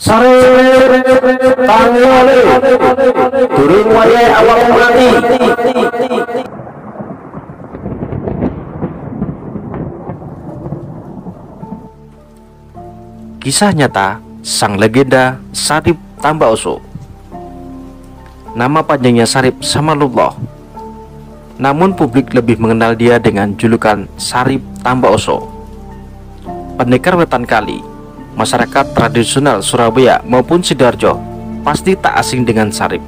Sare tanggole durung wayahe awak mati. Kisah nyata sang legenda Sarip Tambak Oso. Nama panjangnya Sarip Samanullah, namun publik lebih mengenal dia dengan julukan Sarip Tambak Oso. Pendekar Wetan Kali, masyarakat tradisional Surabaya maupun Sidoarjo pasti tak asing dengan Sarip,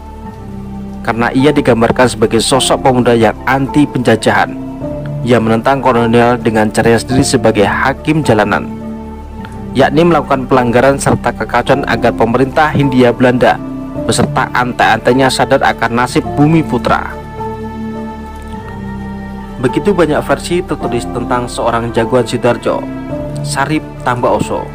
karena ia digambarkan sebagai sosok pemuda yang anti penjajahan, yang menentang kolonial dengan caranya sendiri sebagai hakim jalanan, yakni melakukan pelanggaran serta kekacauan agar pemerintah Hindia Belanda beserta ante-antenya sadar akan nasib Bumi Putra. Begitu banyak versi tertulis tentang seorang jagoan Sidoarjo, Sarip Tambak Oso.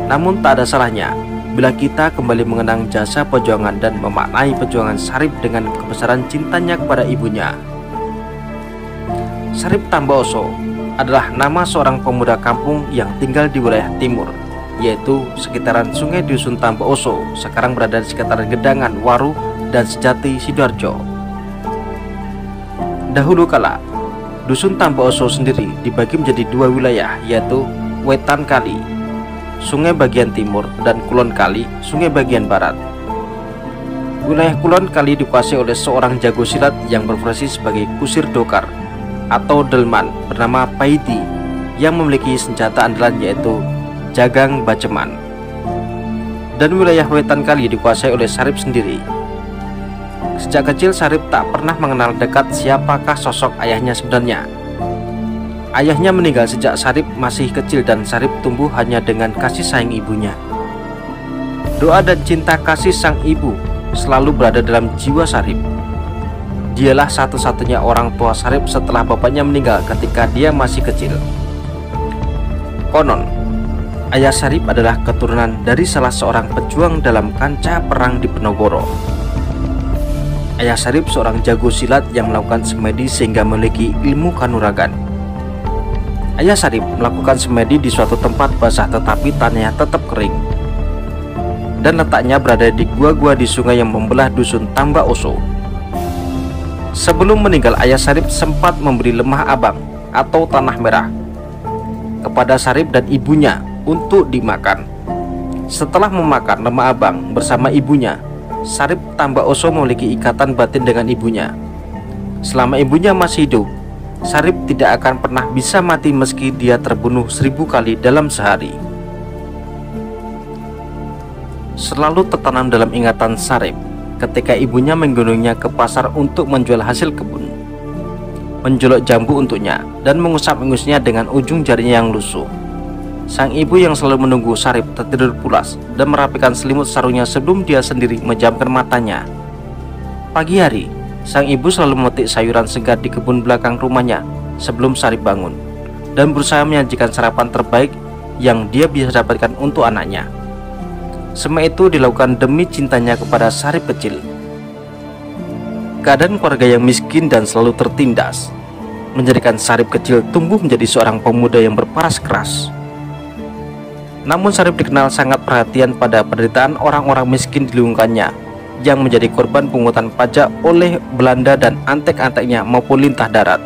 Namun tak ada salahnya bila kita kembali mengenang jasa perjuangan dan memaknai perjuangan Sarip dengan kebesaran cintanya kepada ibunya. Sarip Tambak Oso adalah nama seorang pemuda kampung yang tinggal di wilayah timur, yaitu sekitaran Sungai Dusun Tambak Oso, sekarang berada di sekitaran Gedangan, Waru, dan Sejati, Sidoarjo. Dahulu kala, Dusun Tambak Oso sendiri dibagi menjadi dua wilayah, yaitu Wetan Kali, sungai bagian timur, dan Kulon Kali, sungai bagian barat. Wilayah Kulon Kali dikuasai oleh seorang jago silat yang berprofesi sebagai kusir dokar atau delman bernama Paidi, yang memiliki senjata andalan yaitu jagang baceman. Dan wilayah Wetan Kali dikuasai oleh Sarip sendiri. Sejak kecil Sarip tak pernah mengenal dekat siapakah sosok ayahnya sebenarnya. Ayahnya meninggal sejak Sarip masih kecil dan Sarip tumbuh hanya dengan kasih sayang ibunya. Doa dan cinta kasih sang ibu selalu berada dalam jiwa Sarip. Dialah satu-satunya orang tua Sarip setelah bapaknya meninggal ketika dia masih kecil. Konon, ayah Sarip adalah keturunan dari salah seorang pejuang dalam kancah perang di Penogoro. Ayah Sarip seorang jago silat yang melakukan semedi sehingga memiliki ilmu kanuragan. Ayah Sarip melakukan semedi di suatu tempat basah tetapi tanahnya tetap kering, dan letaknya berada di gua-gua di sungai yang membelah Dusun Tambak Oso. Sebelum meninggal, ayah Sarip sempat memberi lemah abang atau tanah merah kepada Sarip dan ibunya untuk dimakan. Setelah memakan lemah abang bersama ibunya, Sarip Tambak Oso memiliki ikatan batin dengan ibunya. Selama ibunya masih hidup, Sarip tidak akan pernah bisa mati meski dia terbunuh 1000 kali dalam sehari. Selalu tertanam dalam ingatan Sarip ketika ibunya menggendongnya ke pasar untuk menjual hasil kebun, menjolok jambu untuknya, dan mengusap-engusnya dengan ujung jarinya yang lusuh. Sang ibu yang selalu menunggu Sarip tertidur pulas dan merapikan selimut sarungnya sebelum dia sendiri menjamkan matanya. Pagi hari, sang ibu selalu memetik sayuran segar di kebun belakang rumahnya sebelum Sarip bangun, dan berusaha menyajikan sarapan terbaik yang dia bisa dapatkan untuk anaknya. Semua itu dilakukan demi cintanya kepada Sarip kecil. Keadaan keluarga yang miskin dan selalu tertindas menjadikan Sarip kecil tumbuh menjadi seorang pemuda yang berparas keras. Namun Sarip dikenal sangat perhatian pada penderitaan orang-orang miskin di lingkungannya yang menjadi korban pungutan pajak oleh Belanda dan antek-anteknya maupun lintah darat.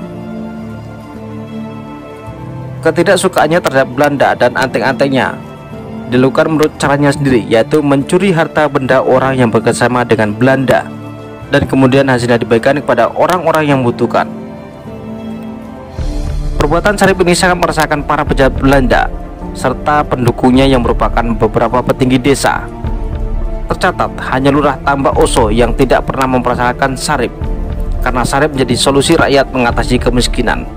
Ketidaksukaannya terhadap Belanda dan antek-anteknya dilakukan menurut caranya sendiri, yaitu mencuri harta benda orang yang bekerjasama dengan Belanda dan kemudian hasilnya dibagikan kepada orang-orang yang membutuhkan. Perbuatan Sarip ini sangat meresahkan para pejabat Belanda serta pendukungnya yang merupakan beberapa petinggi desa. Tercatat hanya Lurah Tambak Oso yang tidak pernah mempersalahkan Sarip, karena Sarip menjadi solusi rakyat mengatasi kemiskinan.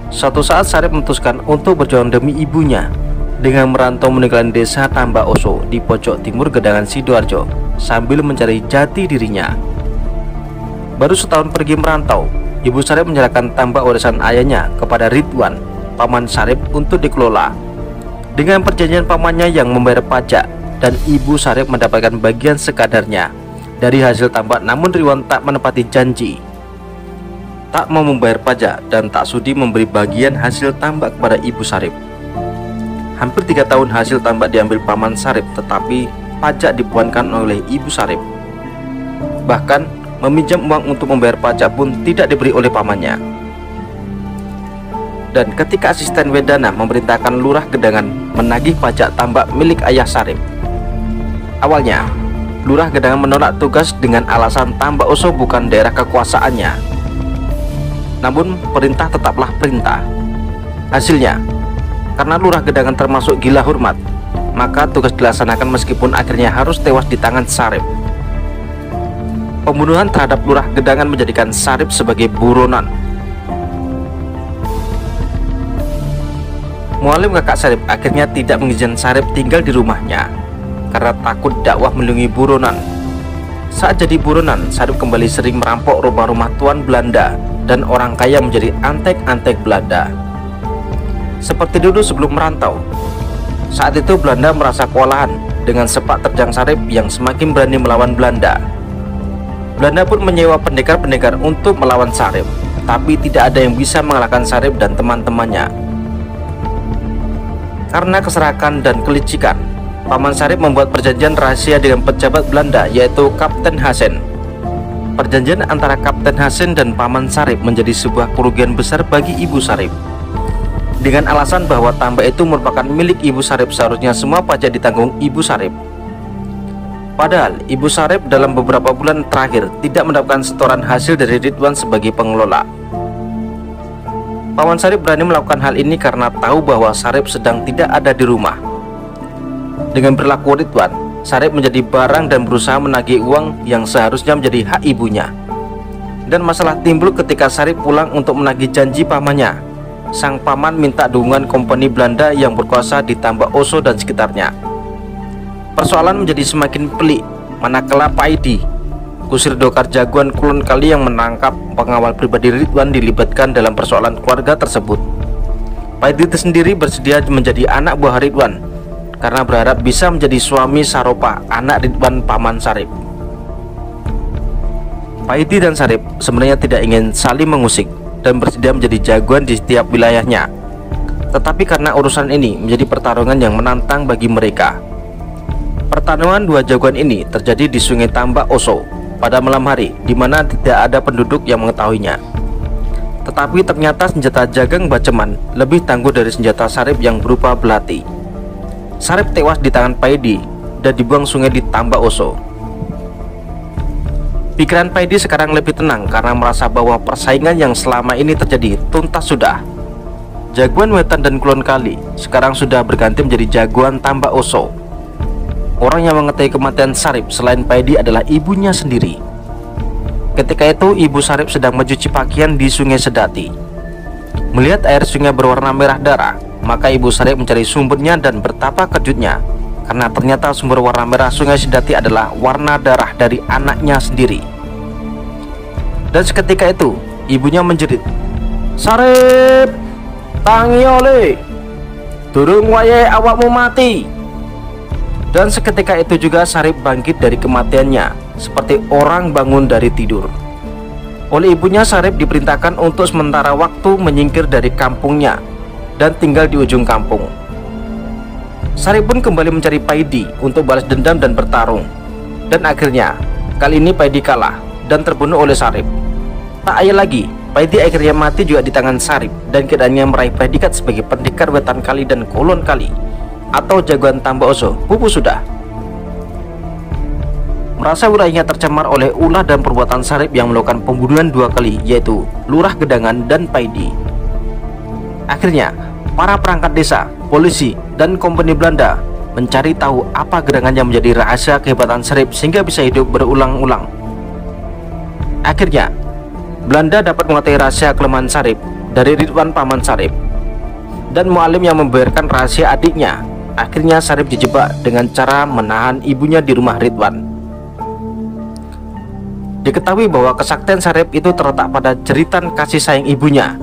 Suatu saat Sarip memutuskan untuk berjuang demi ibunya dengan merantau meninggalkan desa Tambak Oso di pojok timur Gedangan, Sidoarjo sambil mencari jati dirinya. Baru setahun pergi merantau, ibu Sarip menyerahkan tambak warisan ayahnya kepada Ridwan, paman Sarip, untuk dikelola. Dengan perjanjian pamannya yang membayar pajak dan ibu Sarip mendapatkan bagian sekadarnya dari hasil tambak, namun Ridwan tak menepati janji, tak mau membayar pajak dan tak sudi memberi bagian hasil tambak kepada ibu Sarip. Hampir 3 tahun hasil tambak diambil Paman Sarip, tetapi pajak dipuankan oleh Ibu Sarip. Bahkan meminjam uang untuk membayar pajak pun tidak diberi oleh pamannya. Dan ketika asisten Wedana memerintahkan Lurah Gedangan menagih pajak tambak milik ayah Sarip, awalnya Lurah Gedangan menolak tugas dengan alasan Tambak Oso bukan daerah kekuasaannya. Namun perintah tetaplah perintah. Hasilnya, karena Lurah Gedangan termasuk gila hormat, maka tugas dilaksanakan meskipun akhirnya harus tewas di tangan Sarip. Pembunuhan terhadap Lurah Gedangan menjadikan Sarip sebagai buronan. Mualim kakak Sarip akhirnya tidak mengizinkan Sarip tinggal di rumahnya karena takut dakwah melindungi buronan. Saat jadi buronan, Sarip kembali sering merampok rumah-rumah tuan Belanda dan orang kaya menjadi antek-antek Belanda. Seperti dulu sebelum merantau. Saat itu Belanda merasa kewalahan dengan sepak terjang Sarip yang semakin berani melawan Belanda. Belanda pun menyewa pendekar-pendekar untuk melawan Sarip, tapi tidak ada yang bisa mengalahkan Sarip dan teman-temannya. Karena keserakan dan kelicikan, Paman Sarip membuat perjanjian rahasia dengan pejabat Belanda, yaitu Kapten Hassen. Perjanjian antara Kapten Hassen dan Paman Sarip menjadi sebuah kerugian besar bagi Ibu Sarip. Dengan alasan bahwa tambak itu merupakan milik Ibu Sarip, seharusnya semua pajak ditanggung Ibu Sarip. Padahal Ibu Sarip dalam beberapa bulan terakhir tidak mendapatkan setoran hasil dari Ridwan sebagai pengelola. Paman Sarip berani melakukan hal ini karena tahu bahwa Sarip sedang tidak ada di rumah. Dengan berlaku Ridwan, Sarip menjadi barang dan berusaha menagih uang yang seharusnya menjadi hak ibunya. Dan masalah timbul ketika Sarip pulang untuk menagih janji pamannya. Sang paman minta dukungan kompeni Belanda yang berkuasa di Tambak Oso dan sekitarnya. Persoalan menjadi semakin pelik manakala Paidi, kusir Dokar jagoan Kulon Kali yang menangkap pengawal pribadi Ridwan, dilibatkan dalam persoalan keluarga tersebut. Paidi itu sendiri bersedia menjadi anak buah Ridwan karena berharap bisa menjadi suami Saropa, anak Ridwan Paman Sarip. Paidi dan Sarip sebenarnya tidak ingin saling mengusik dan bersedia menjadi jagoan di setiap wilayahnya. Tetapi karena urusan ini menjadi pertarungan yang menantang bagi mereka. Pertarungan dua jagoan ini terjadi di Sungai Tambak Oso pada malam hari, di mana tidak ada penduduk yang mengetahuinya. Tetapi ternyata senjata Jagang Baceman lebih tangguh dari senjata Sarip yang berupa belati. Sarip tewas di tangan Paidi dan dibuang sungai di Tambak Oso. Pikiran Paidi sekarang lebih tenang karena merasa bahwa persaingan yang selama ini terjadi tuntas sudah. Jagoan Wetan dan Kulon Kali sekarang sudah berganti menjadi jagoan Tambak Oso. Orang yang mengetahui kematian Sarip selain Paidi adalah ibunya sendiri. Ketika itu Ibu Sarip sedang mencuci pakaian di Sungai Sedati. Melihat air sungai berwarna merah darah, maka Ibu Sarip mencari sumbernya dan betapa kejutnya karena ternyata sumber warna merah Sungai Sedati adalah warna darah dari anaknya sendiri. Dan seketika itu ibunya menjerit, "Sarip, tangi oleh, durung wayahe awakmu mati." Dan seketika itu juga Sarip bangkit dari kematiannya seperti orang bangun dari tidur. Oleh ibunya, Sarip diperintahkan untuk sementara waktu menyingkir dari kampungnya dan tinggal di ujung kampung. Sarip pun kembali mencari Paidi untuk balas dendam dan bertarung. Dan akhirnya kali ini Paidi kalah dan terbunuh oleh Sarip. Tak ayal lagi, Paidi akhirnya mati juga di tangan Sarip dan keadaannya meraih predikat sebagai pendekar Wetan Kali dan Kulon Kali atau jagoan Tambak Oso pupus sudah. Merasa wilayahnya tercemar oleh ulah dan perbuatan Sarip yang melakukan pembunuhan dua kali, yaitu Lurah Gedangan dan Paidi. Akhirnya para perangkat desa, polisi, dan kompeni Belanda mencari tahu apa gedangan yang menjadi rahasia kehebatan Sarip sehingga bisa hidup berulang-ulang. Akhirnya Belanda dapat mengetahui rahasia kelemahan Sarip dari Ridwan Paman Sarip dan Mualim yang membiarkan rahasia adiknya. Akhirnya Sarip dijebak dengan cara menahan ibunya di rumah Ridwan. Diketahui bahwa kesaktian Sarip itu terletak pada jeritan kasih sayang ibunya.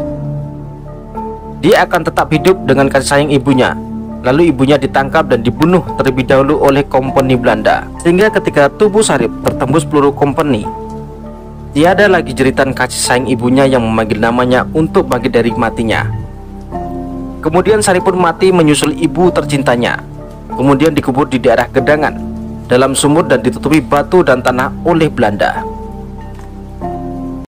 Dia akan tetap hidup dengan kasih sayang ibunya. Lalu ibunya ditangkap dan dibunuh terlebih dahulu oleh kompeni Belanda. Sehingga ketika tubuh Sarip tertembus peluru kompeni, tiada lagi jeritan kasih sayang ibunya yang memanggil namanya untuk bangkit dari matinya. Kemudian Sari pun mati menyusul ibu tercintanya. Kemudian dikubur di daerah Gedangan dalam sumur dan ditutupi batu dan tanah oleh Belanda.